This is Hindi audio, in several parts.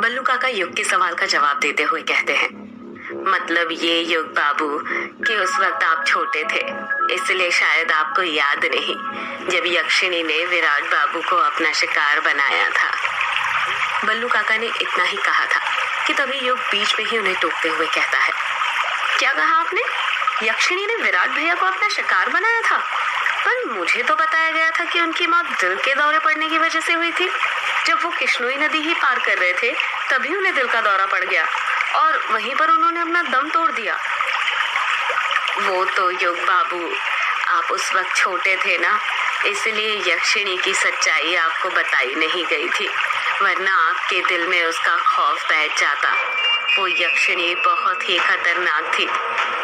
बल्लू काका युग के सवाल का जवाब देते हुए कहते हैं, मतलब ये युग बाबू कि उस वक्त आप छोटे थे, इसलिए शायद आपको याद नहीं जब यक्षिणी ने विराट बाबू को अपना शिकार बनाया था। बल्लू काका ने इतना ही कहा था कि तभी युग बीच में ही उन्हें टोकते हुए कहता है, क्या कहा आपने? यक्षिणी ने विराट भैया को अपना शिकार बनाया था? पर मुझे तो बताया गया था कि उनकी मौत दिल के दौरे पड़ने की वजह से हुई थी। जब वो किश्नोई नदी ही पार कर रहे थे तभी उन्हें दिल का दौरा पड़ गया और वहीं पर उन्होंने अपना दम तोड़ दिया। वो तो युग बाबू, आप उस वक्त छोटे थे ना, इसलिए यक्षिणी की सच्चाई आपको बताई नहीं गई थी, वरना आपके दिल में उसका खौफ बैठ जाता। वो यक्षिणी बहुत ही खतरनाक थी।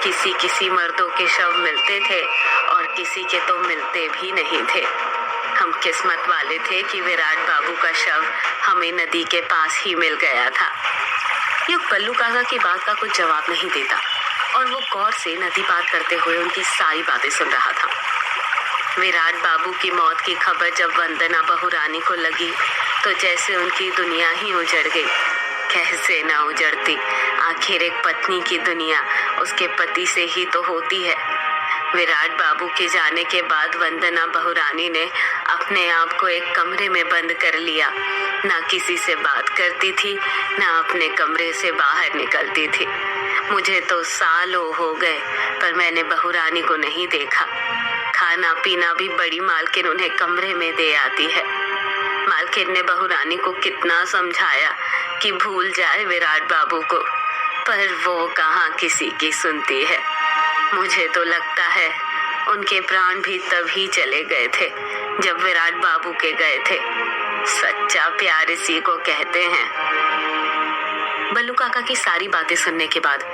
किसी किसी मर्दों के शव मिलते थे और किसी के तो मिलते भी नहीं थे। हम किस्मत वाले थे कि विराट बाबू का शव हमें नदी के पास ही मिल गया था। युग बल्लू काका की बात का कुछ जवाब नहीं देता और वो गौर से नदी पार करते हुए उनकी सारी बातें सुन रहा था। विराट बाबू की मौत की खबर जब वंदना बहुरानी को लगी तो जैसे उनकी दुनिया ही उजड़ गई। कैसे ना उजड़ती, आखिर एक पत्नी की दुनिया उसके पति से ही तो होती है। विराट बाबू के जाने के बाद वंदना बहुरानी ने अपने आप को एक कमरे में बंद कर लिया। ना किसी से बात करती थी, ना अपने कमरे से बाहर निकलती थी। मुझे तो सालों हो गए पर मैंने बहुरानी को नहीं देखा। खाना पीना भी बड़ी मालकिन उन्हें कमरे में दे आती है। मालकिन ने बहुरानी को कितना समझाया कि भूल जाए विराट बाबू को, पर वो कहाँ किसी की सुनती है। मुझे तो लगता है उनके प्राण भी तभी चले गए थे जब विराट बाबू के गए थे। सच्चा प्यार इसी को कहते हैं। बल्लू काका की सारी बातें सुनने के बाद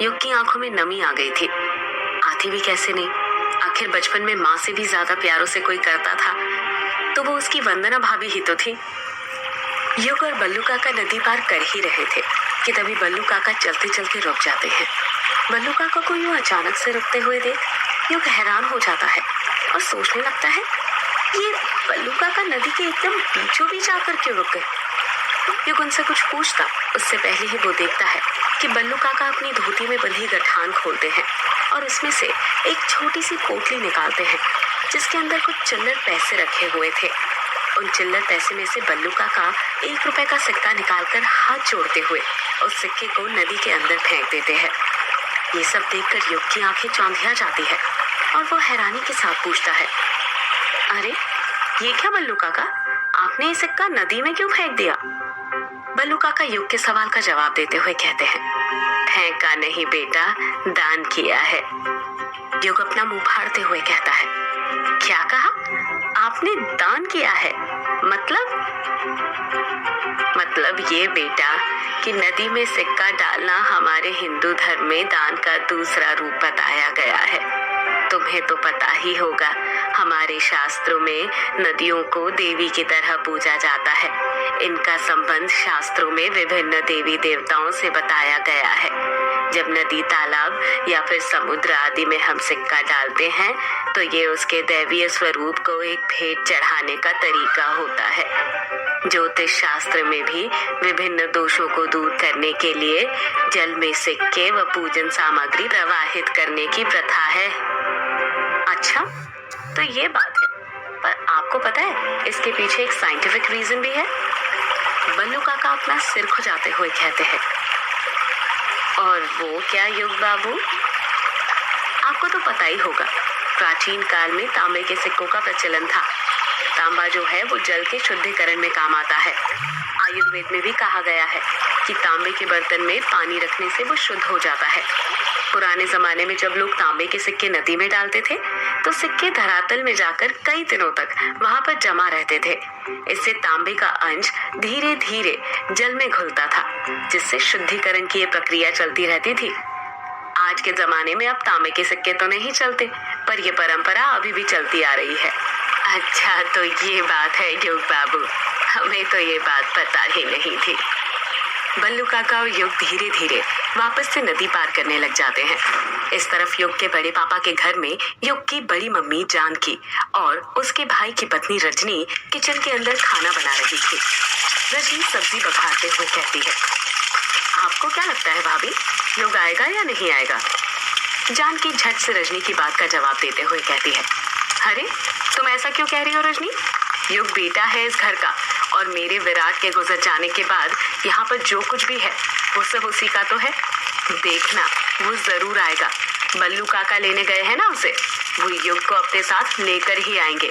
युग की आंखों में नमी आ गई थी। आती भी कैसे नहीं, आखिर बचपन में माँ से भी ज्यादा प्यारों से कोई करता था तो वो उसकी वंदना भाभी ही तो थी। युग और बल्लू काका नदी पार कर ही रहे थे कि तभी बल्लू काका चलते चलते रुक जाते हैं। बल्लू काका को यूं अचानक से रुकते हुए देख युग हैरान हो जाता है और सोचने लगता है, ये बल्लू काका नदी के एकदम बीचों बीच आकर क्यों रुक गए। युग उनसे कुछ पूछता उससे पहले ही वो देखता है कि बल्लू काका अपनी धोती में बंधी गठान खोलते हैं और उसमें से एक छोटी सी पोटली निकालते हैं जिसके अंदर कुछ चिल्लर पैसे रखे हुए थे। उन चिल्लर पैसे में से बल्लू काका 1 रुपए का सिक्का निकालकर हाथ जोड़ते हुए उस सिक्के को नदी के अंदर फेंक देते हैं। ये सब देखकर युग की आंखें चौंधिया जाती है और वो हैरानी के साथ पूछता है, अरे ये क्या बल्लू काका, आपने ये सिक्का नदी में क्यों फेंक दिया? बल्लू काका युग के सवाल का जवाब देते हुए कहते हैं, फेंका नहीं बेटा, दान किया है। युग अपना मुंह फाड़ते हुए कहता है, क्या कहा आपने? दान किया है? मतलब ये बेटा कि नदी में सिक्का डालना हमारे हिंदू धर्म में दान का दूसरा रूप बताया गया है। तुम्हें तो पता ही होगा, हमारे शास्त्रों में नदियों को देवी की तरह पूजा जाता है। इनका संबंध शास्त्रों में विभिन्न देवी देवताओं से बताया गया है। जब नदी, तालाब या फिर समुद्र आदि में हम सिक्का डालते हैं तो ये उसके दैवीय स्वरूप को एक भेंट चढ़ाने का तरीका होता है। ज्योतिष शास्त्र में भी विभिन्न दोषों को दूर करने के लिए जल में सिक्के व पूजन सामग्री प्रवाहित करने की प्रथा है। अच्छा, तो ये बात है, पर आपको पता है इसके पीछे एक साइंटिफिक रीजन भी है? बल्लू काका अपना सिर खुजाते हुए कहते हैं, और वो क्या युग बाबू? आपको तो पता ही होगा, प्राचीन काल में तांबे के सिक्कों का प्रचलन था। तांबा जो है वो जल के शुद्धिकरण में काम आता है। आयुर्वेद में भी कहा गया है कि तांबे के बर्तन में पानी रखने से वो शुद्ध हो जाता है। पुराने जमाने में जब लोग तांबे के सिक्के नदी में डालते थे तो सिक्के धरातल में जाकर कई दिनों तक वहां पर जमा रहते थे। इससे तांबे का अंश धीरे धीरे जल में घुलता था, जिससे शुद्धिकरण की ये प्रक्रिया चलती रहती थी। आज के जमाने में अब तांबे के सिक्के तो नहीं चलते, पर ये परंपरा अभी भी चलती आ रही है। अच्छा, तो ये बात है युग बाबू, हमें तो ये बात पता ही नहीं थी। बल्लू काका और युग धीरे धीरे वापस से नदी पार करने लग जाते हैं। इस तरफ युग के बड़े पापा के घर में युग की बड़ी मम्मी जानकी और उसके भाई की पत्नी रजनी किचन के अंदर खाना बना रही थी। रजनी सब्जी बघारते हुए कहती है, आपको क्या लगता है भाभी, युग आएगा या नहीं आएगा? जानकी झट से रजनी की बात का जवाब देते हुए कहती है, अरे तुम ऐसा क्यों कह रही हो रजनी? युग बेटा है इस घर का और मेरे विराट के गुजर जाने के बाद यहाँ पर जो कुछ भी है वो सब उसी का तो है। देखना वो जरूर आएगा। बल्लू काका लेने गए हैं ना उसे, वो युग को अपने साथ लेकर ही आएंगे,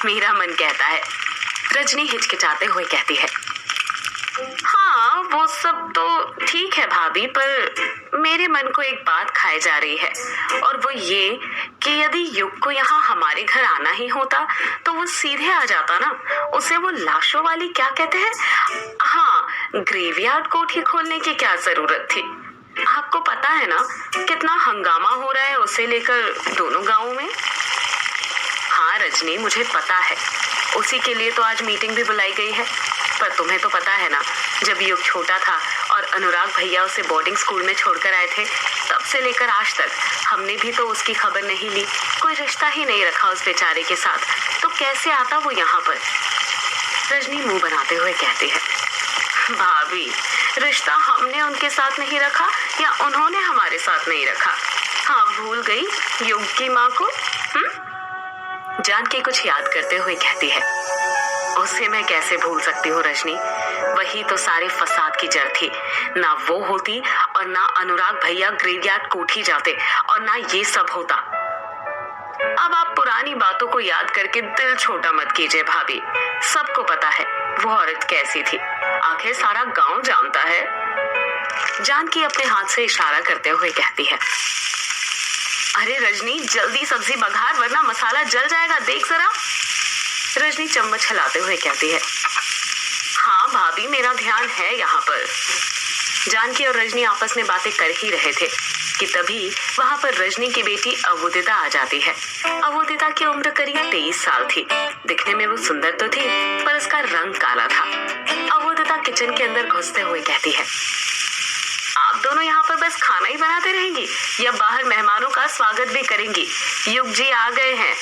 मेरा मन कहता है। रजनी हिचकिचाते हुए कहती है, हाँ वो सब तो ठीक है भाभी, पर मेरे मन को एक बात खाए जा रही है और वो ये कि यदि युग को यहाँ हमारे घर आना ही होता तो वो सीधे आ जाता ना। उसे वो लाशों वाली क्या कहते हैं, हाँ ग्रेवयार्ड कोठी खोलने की क्या जरूरत थी? आपको पता है ना कितना हंगामा हो रहा है उसे लेकर दोनों गांवों में। हाँ रजनी मुझे पता है, उसी के लिए तो आज मीटिंग भी बुलाई गई है। पर तुम्हें तो पता है ना, जब युग छोटा था और अनुराग भैया उसे बोर्डिंग स्कूल में छोड़कर आए थे, तब से लेकर आज तक हमने भी तो उसकी खबर नहीं ली, कोई रिश्ता ही नहीं रखा उस बेचारे के साथ, तो कैसे आता वो यहाँ पर? रजनी मुंह बनाते हुए कहती है, भाभी रिश्ता हमने उनके साथ नहीं रखा या उन्होंने हमारे साथ नहीं रखा? हाँ भूल गई युग की माँ को? जानकी कुछ याद करते हुए कहती है, उसे मैं कैसे भूल सकती हूँ रजनी, वही तो सारे फसाद की जड़ थी। ना वो होती और ना अनुराग भैया ग्रेवयार्ड कोठी जाते और ना ये सब होता। अब आप पुरानी बातों को याद करके दिल छोटा मत कीजिए भाभी, सबको पता है वो औरत कैसी थी, आखिर सारा गांव जानता है। जानकी अपने हाथ से इशारा करते हुए कहती है, अरे रजनी जल्दी सब्जी बघार वरना मसाला जल जाएगा, देख जरा। रजनी चम्मच हिलाते हुए कहती है, हाँ भाभी मेरा ध्यान है यहाँ पर। जानकी और रजनी आपस में बातें कर ही रहे थे कि तभी वहाँ पर रजनी की बेटी अवोदिता आ जाती है। अवोदिता की उम्र करीब 23 साल थी। दिखने में वो सुंदर तो थी पर उसका रंग काला था। अवोदिता किचन के अंदर घुसते हुए कहती है, आप दोनों यहाँ पर बस खाना ही बनाते रहेंगी या बाहर मेहमानों का स्वागत भी करेंगी? युग जी आ गए हैं।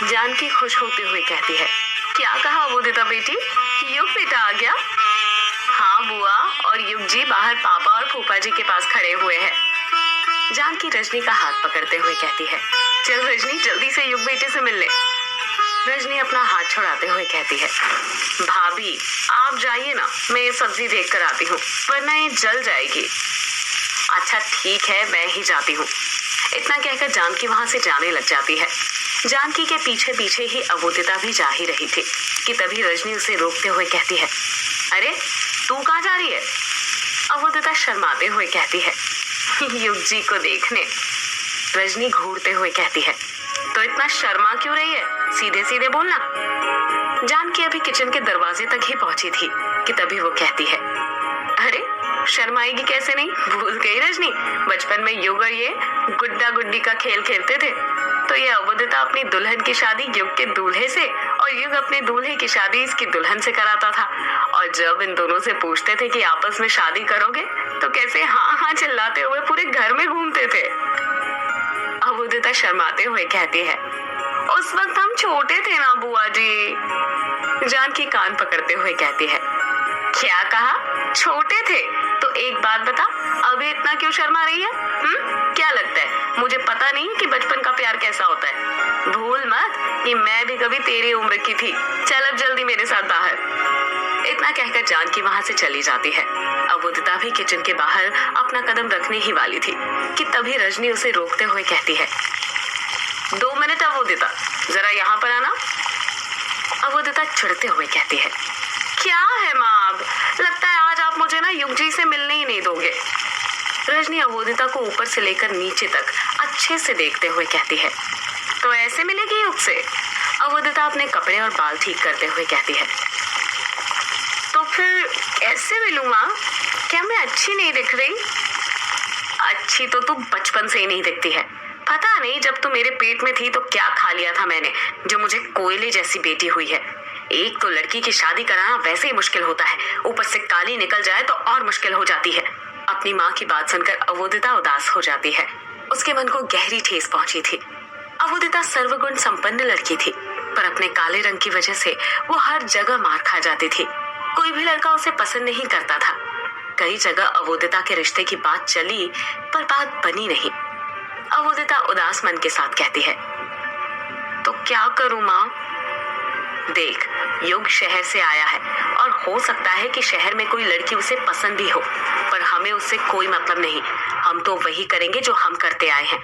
जानकी खुश होते हुए कहती है, क्या कहा अवोदिता बेटी, युग बेटा आ गया? हाँ बुआ, और युग जी बाहर पापा और फूफा जी के पास खड़े हुए हैं। जानकी रजनी का हाथ पकड़ते हुए कहती है, चल रजनी जल्दी से युग बेटे से मिल ले। रजनी अपना हाथ छुड़ाते हुए कहती है, भाभी आप जाइए ना, मैं ये सब्जी देख कर आती हूँ वरना ये जल जाएगी। अच्छा ठीक है मैं ही जाती हूँ। इतना कहकर जानकी वहां से जाने लग जाती है। जानकी के पीछे पीछे ही अवोदिता भी जा ही रही थी कि तभी रजनी उसे रोकते हुए कहती है, अरे तू कहाँ जा रही है? अवोदिता शर्माते हुए कहती है, युग जी को देखने। रजनी घूरते हुए कहती है, तो इतना शर्मा क्यों रही है, सीधे सीधे बोलना। जानकी अभी किचन के दरवाजे तक ही पहुंची थी कि तभी वो कहती है, अरे शर्माएगी कैसे नहीं, भूल गई रजनी, बचपन में युग और ये गुड्डा गुड्डी का खेल खेलते थे, तो ये अवोदिता अपनी दुल्हन की शादी युग के दूल्हे से और युग अपने दूल्हे की शादी इसकी दुल्हन से कराता था। और जब इन दोनों से पूछते थे कि आपस में शादी करोगे तो कैसे हाँ हाँ चिल्लाते हुए पूरे घर में घूमते थे। अवोदिता शर्माते हुए कहती है, उस वक्त हम छोटे थे ना बुआ जी। जानकी कान पकड़ते हुए कहती है, क्या कहा, छोटे थे? तो एक बात बता, अभी इतना क्यों शर्मा रही है? क्या लगता है मुझे पता नहीं कि बचपन का प्यार कैसा होता है? भूल मत कि मैं भी कभी तेरी उम्र की थी। चल अब जल्दी मेरे साथ बाहर। इतना कहकर जानकी वहां से चली जाती है। अवोदिता भी किचन के बाहर अपना कदम रखने ही वाली थी कि तभी रजनी उसे रोकते हुए कहती है, 2 मिनट अवोदिता, जरा यहाँ पर आना। अवोदिता चिढ़ते हुए कहती है, क्या है माँ, अब लगता है आज आप मुझे ना युग जी से मिलने ही नहीं दोगे। रजनी अवोदिता को ऊपर से लेकर नीचे तक अच्छे से देखते हुए कहती है, तो ऐसे मिलेगी युग से? अवोदिता अपने कपड़े और बाल ठीक करते हुए कहती है, तो फिर कैसे मिलूं माँ, क्या मैं अच्छी नहीं दिख रही? अच्छी तो तू बचपन से ही नहीं दिखती है। पता नहीं जब तू मेरे पेट में थी तो क्या खा लिया था मैंने, जो मुझे कोयले जैसी बेटी हुई है। एक तो लड़की की शादी कराना वैसे ही मुश्किल होता है, ऊपर से काली निकल जाए तो और मुश्किल हो जाती है। अपनी माँ की बात सुनकर अवोदिता उदास हो जाती है। उसके मन को गहरी ठेस पहुंची थी। अवोदिता सर्वगुण संपन्न लड़की थी, पर अपने काले रंग की वजह से वो हर जगह मार खा जाती थी। कोई भी लड़का उसे पसंद नहीं करता था। कई जगह अवोदिता के रिश्ते की बात चली, पर बात बनी नहीं। अवोदिता उदास मन के साथ कहती है, तो क्या करूं माँ? देख, युग शहर से आया है और हो सकता है कि शहर में कोई लड़की उसे पसंद भी हो, पर हमें उससे कोई मतलब नहीं। हम तो वही करेंगे जो हम करते आए हैं।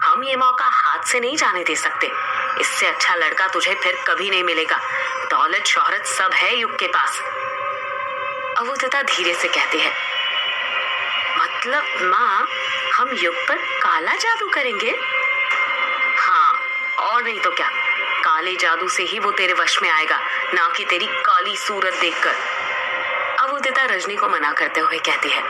हम ये मौका हाथ से नहीं जाने दे सकते। इससे अच्छा लड़का तुझे फिर कभी नहीं मिलेगा। दौलत शोहरत सब है युग के पास। अवोदिता धीरे से कहती है, मतलब माँ, हम युग पर काला जादू करेंगे? हाँ, और नहीं तो क्या। काले जादू से ही वो तेरे वश में आएगा, ना कि तेरी काली सूरत देखकर। अवोदिता रजनी को मना करते हुए कहती है,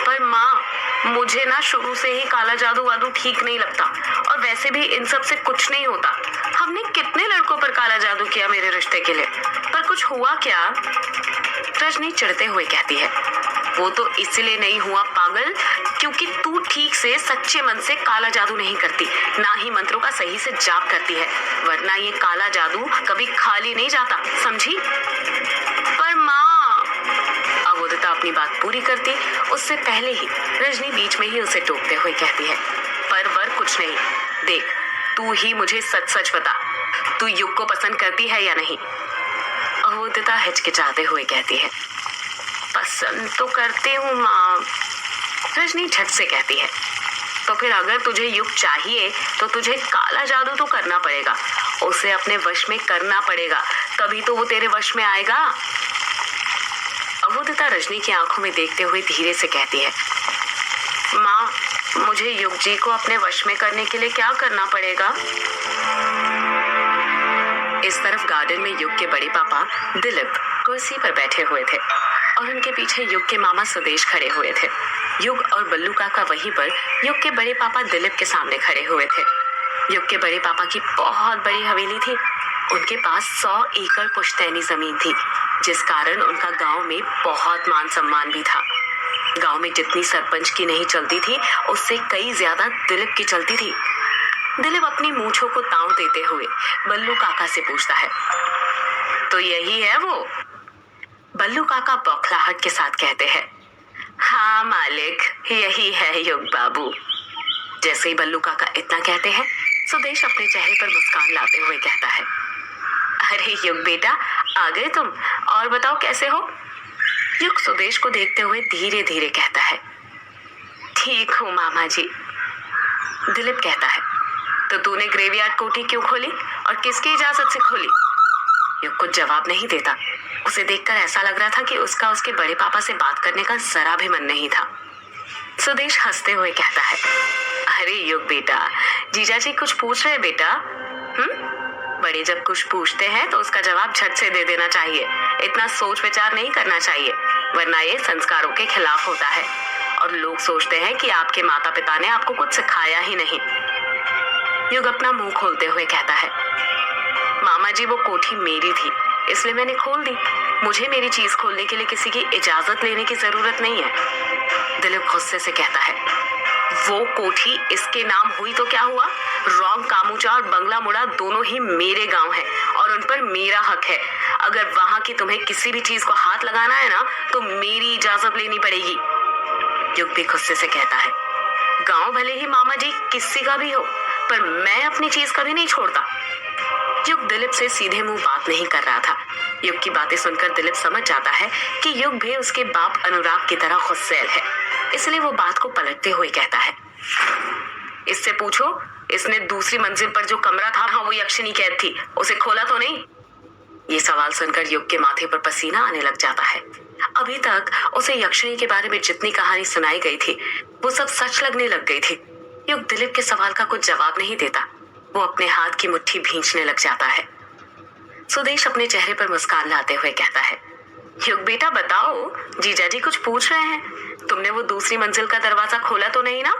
पर माँ, मुझे ना शुरू से ही काला जादू वादू ठीक नहीं लगता, और वैसे भी इन सब से कुछ नहीं होता। हमने कितने लड़कों पर काला जादू किया मेरे रिश्ते के लिए, पर कुछ हुआ क्या? रजनी चिढ़ते हुए कहती है, वो तो इसलिए नहीं हुआ पागल, क्योंकि तू ठीक से सच्चे मन से काला जादू नहीं करती, ना ही मंत्रों का सही से जाप करती है, वरना ये काला जादू कभी खाली नहीं जाता, समझी? पर माँ, अवोदिता अपनी बात पूरी करती उससे पहले ही रजनी बीच में ही उसे टोकते हुए कहती है, पर वर कुछ नहीं। देख, तू ही मुझे सच सच बता, तू युग को पसंद करती है या नहीं? अवोदिता हिचकिचाते हुए कहती है, पसंद तो करती हूँ माँ। रजनी झट से कहती है, तो फिर अगर तुझे युग चाहिए तो तुझे काला जादू तो करना पड़ेगा, उसे अपने वश में करना पड़ेगा, तभी तो वो तेरे वश में आएगा। अवोदिता रजनी की आंखों में देखते हुए धीरे से कहती है, माँ, मुझे युग जी को अपने वश में करने के लिए क्या करना पड़ेगा? इस तरफ गार्डन में युग के बड़े पापा दिलीप कुर्सी पर बैठे हुए थे और उनके पीछे युग के मामा सुदेश खड़े हुए थे। युग और बल्लू काका वहीं पर युग के बड़े पापा दिलीप के सामने खड़े हुए थे। युग के बड़े पापा की बहुत बड़ी हवेली थी। उनके पास 100 एकड़ पुश्तैनी जमीन थी, जिस कारण उनका गांव में बहुत मान सम्मान भी था। गांव में जितनी सरपंच की नहीं चलती थी, उससे कई ज्यादा दिलीप की चलती थी। दिलीप अपनी मूंछों को ताव देते हुए बल्लू काका से पूछता है, तो यही है वो? बल्लू काका बौखलाहट के साथ कहते हैं, हाँ मालिक, यही है युग बाबू। जैसे ही बल्लू काका इतना कहते हैं, सुदेश अपने चेहरे पर मुस्कान लाते हुए कहता है, अरे युग बेटा, आ गए तुम, और बताओ कैसे हो? युग सुदेश को देखते हुए धीरे धीरे कहता है, ठीक हूँ मामा जी। दिलीप कहता है, तो तूने ग्रेवयार्ड कोठी क्यों खोली और किसकी इजाजत से खोली? युग कुछ जवाब नहीं देता। उसे देखकर ऐसा लग रहा था कि उसका उसके बड़े पापा से बात करने का जरा भी मन नहीं था। सुदेश हंसते हुए कहता है, अरे युग बेटा, जीजा जी कुछ पूछ रहे बेटा? बड़े जब कुछ पूछते हैं तो उसका जवाब झट से दे देना चाहिए, इतना सोच विचार नहीं करना चाहिए, वरना ये संस्कारों के खिलाफ होता है और लोग सोचते हैं कि आपके माता पिता ने आपको कुछ सिखाया ही नहीं। युग अपना मुंह खोलते हुए कहता है, मामा जी वो कोठी मेरी थी, इसलिए मैंने खोल दी। मुझे मेरी चीज खोलने के लिए किसी की इजाजत लेने की जरूरत नहीं है। दिलीप गुस्से से कहता है, वो कोठी इसके नाम हुई तो क्या हुआ? रॉन्ग कामूचा और बंगला मुड़ा दोनों ही मेरे गांव है और उन पर मेरा हक है। अगर वहां की तुम्हें किसी भी चीज को हाथ लगाना है ना, तो मेरी इजाजत लेनी पड़ेगी। युग भी गुस्से से कहता है, गांव भले ही मामा जी किसी का भी हो, पर मैं अपनी चीज कभी नहीं छोड़ता। युग दिलीप से सीधे मुंह बात नहीं कर रहा था। युग की बातें सुनकर दिलीप समझ जाता है कि युग भी उसके बाप अनुराग की तरह गुस्सैल है, इसलिए वो बात को पलटते हुए कहता है, इससे पूछो, इसने दूसरी मंजिल पर जो कमरा था, हाँ वो यक्षिणी कैद थी, उसे खोला तो नहीं? ये सवाल सुनकर युग के माथे पर पसीना आने लग जाता है। अभी तक उसे यक्षिणी के बारे में जितनी कहानी सुनाई गई थी, वो सब सच लगने लग गई थी। युग दिलीप के सवाल का कुछ जवाब नहीं देता। वो अपने हाथ की मुट्ठी भींचने लग जाता है। सुदेश अपने चेहरे पर मुस्कान लाते हुए कहता है, युग बेटा बताओ, जीजा जी कुछ पूछ रहे हैं। तुमने वो दूसरी मंजिल का दरवाजा खोला तो नहीं ना,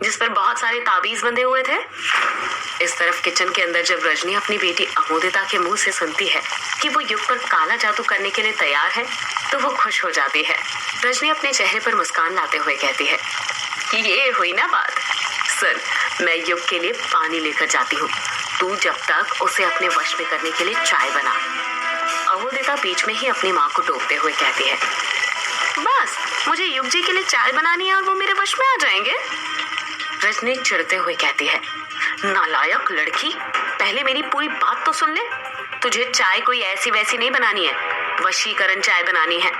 जिस पर बहुत सारे ताबीज बंधे हुए थे? इस तरफ किचन के अंदर जब रजनी अपनी बेटी अमोदिता के मुंह से सुनती है कि वो युग पर काला जादू करने के लिए तैयार है, तो वो खुश हो जाती है। रजनी अपने चेहरे पर मुस्कान लाते हुए कहती है, ये हुई ना बात। सुन, मैं युग के लिए पानी लेकर जाती हूँ, तू जब तक उसे अपने वश में करने के लिए चाय बना। अमोदिता बीच में ही अपनी माँ को टोकते हुए कहती है, बस मुझे युग जी के लिए चाय बनानी है और वो मेरे वश में आ जाएंगे? रजनी चिढ़ते हुए कहती है, नालायक लड़की, पहले मेरी पूरी बात तो सुन ले। तुझे चाय कोई ऐसी वैसी नहीं बनानी है, वशीकरण चाय बनानी है।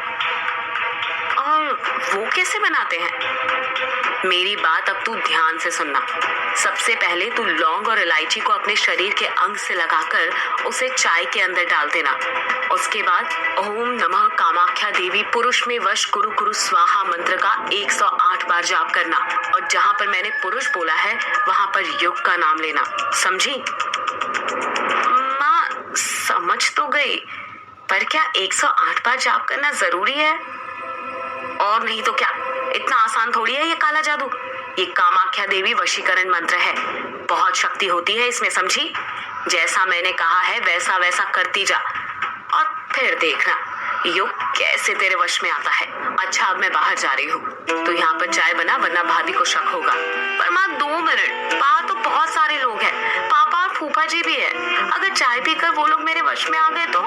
और वो कैसे बनाते हैं? मेरी बात अब तू ध्यान से सुनना। सबसे पहले तू लौंग और इलायची को अपने शरीर के अंग से लगाकर उसे चाय के अंदर डाल देना। उसके बाद ओम नमः कामाख्या देवी पुरुष में वश कुरु कुरु स्वाहा मंत्र का 108 बार जाप करना, और जहाँ पर मैंने पुरुष बोला है वहां पर युग का नाम लेना, समझी? माँ समझ तो गई, पर क्या 108 बार जाप करना जरूरी है? और नहीं तो क्या, इतना आसान थोड़ी है ये काला जादू। ये कामाख्या देवी वशीकरण मंत्र है, बहुत शक्ति होती है इसमें, समझी? जैसा मैंने कहा है वैसा वैसा करती जा, और फिर देखना युग कैसे तेरे वश में आता है। अच्छा अब मैं बाहर जा रही हूँ, तो यहाँ पर चाय बना, वरना भाभी को शक होगा। पर माँ 2 मिनट, बाहर तो बहुत सारे लोग हैं, पापा और फूफा जी भी है। अगर चाय पीकर वो लोग मेरे वश में आ गए तो?